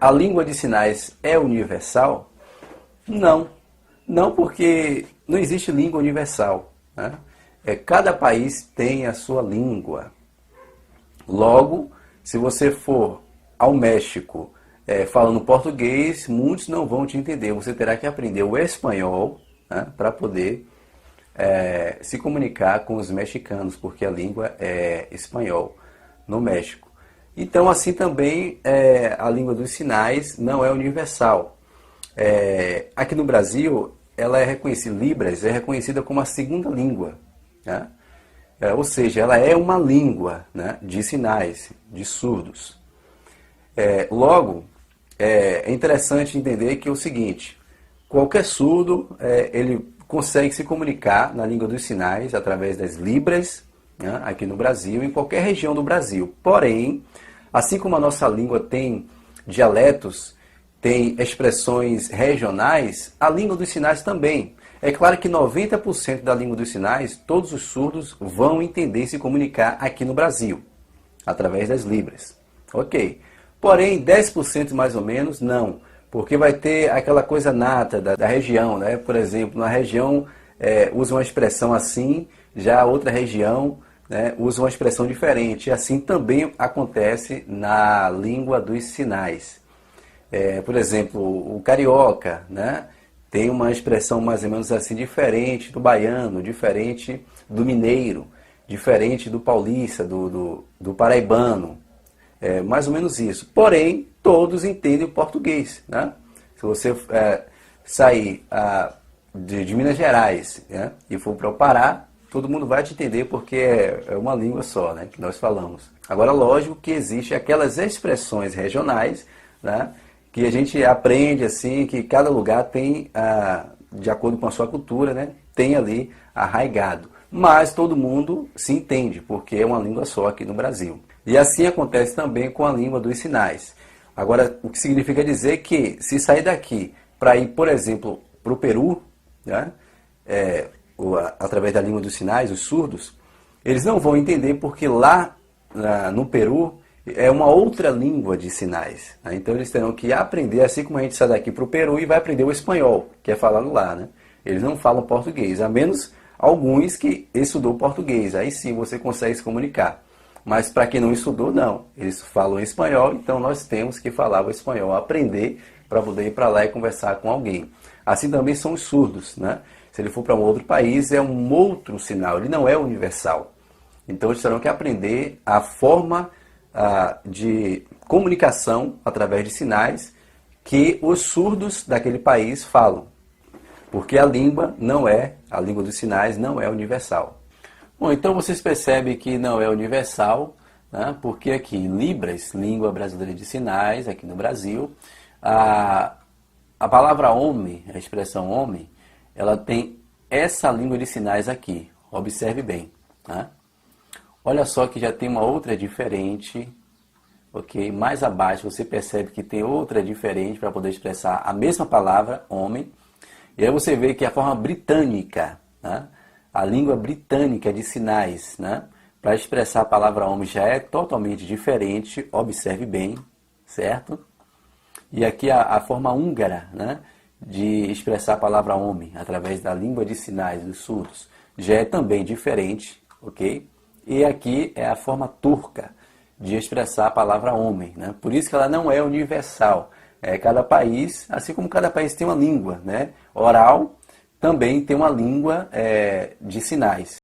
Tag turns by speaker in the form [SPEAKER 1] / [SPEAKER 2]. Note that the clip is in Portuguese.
[SPEAKER 1] a língua de sinais é universal? Não. Não, porque não existe língua universal, né? Cada país tem a sua língua. Logo, se você for ao México falando português, muitos não vão te entender. Você terá que aprender o espanhol, né, para poder se comunicar com os mexicanos, porque a língua é espanhol no México. Então, assim também, a língua dos sinais não é universal. Aqui no Brasil, ela é reconhecida, Libras é reconhecida como a segunda língua, né? Ou seja, ela é uma língua, né, de sinais, de surdos. Logo, é interessante entender que é o seguinte: qualquer surdo, ele consegue se comunicar na língua dos sinais através das Libras, né, aqui no Brasil, em qualquer região do Brasil. Porém, assim como a nossa língua tem dialetos, tem expressões regionais, a língua dos sinais também. É claro que 90% da língua dos sinais, todos os surdos vão entender e se comunicar aqui no Brasil, através das Libras. Ok. Porém, 10% mais ou menos, não. Porque vai ter aquela coisa nata da região, né? Por exemplo, na região usa uma expressão assim, já a outra região, né, usa uma expressão diferente. E assim também acontece na língua dos sinais. Por exemplo, o carioca, né, tem uma expressão mais ou menos assim diferente do baiano, diferente do mineiro, diferente do paulista, do paraibano. Mais ou menos isso. Porém, todos entendem o português, né? Se você sair de Minas Gerais, né, e for para o Pará, todo mundo vai te entender porque é uma língua só, né, que nós falamos. Agora, lógico que existem aquelas expressões regionais, né, que a gente aprende assim, que cada lugar tem, de acordo com a sua cultura, né, tem ali arraigado. Mas todo mundo se entende, porque é uma língua só aqui no Brasil. E assim acontece também com a língua dos sinais. Agora, o que significa dizer que se sair daqui para ir, por exemplo, para o Peru, né, através da língua dos sinais, os surdos, eles não vão entender porque lá no Peru é uma outra língua de sinais, né? Então eles terão que aprender, assim como a gente sai daqui para o Peru e vai aprender o espanhol, que é falado lá, né? Eles não falam português, a menos alguns que estudou português, aí sim você consegue se comunicar. Mas para quem não estudou, não. Eles falam espanhol, então nós temos que falar o espanhol, aprender para poder ir para lá e conversar com alguém. Assim também são os surdos, né? Se ele for para um outro país, é um outro sinal, ele não é universal. Então eles terão que aprender a forma de comunicação através de sinais que os surdos daquele país falam. Porque a língua dos sinais não é universal. Bom, então vocês percebem que não é universal, né? Porque aqui, Libras, Língua Brasileira de Sinais, aqui no Brasil, a palavra homem, a expressão homem, ela tem essa língua de sinais aqui. Observe bem, né? Olha só que já tem uma outra diferente, ok? Mais abaixo você percebe que tem outra diferente para poder expressar a mesma palavra, homem. E aí você vê que a forma britânica, né? A língua britânica de sinais, né, para expressar a palavra homem já é totalmente diferente, observe bem, certo? E aqui a forma húngara, né, de expressar a palavra homem através da língua de sinais dos surdos já é também diferente, ok? E aqui é a forma turca de expressar a palavra homem, né? Por isso que ela não é universal. Cada país, assim como cada país tem uma língua, né, oral, também tem uma língua de sinais.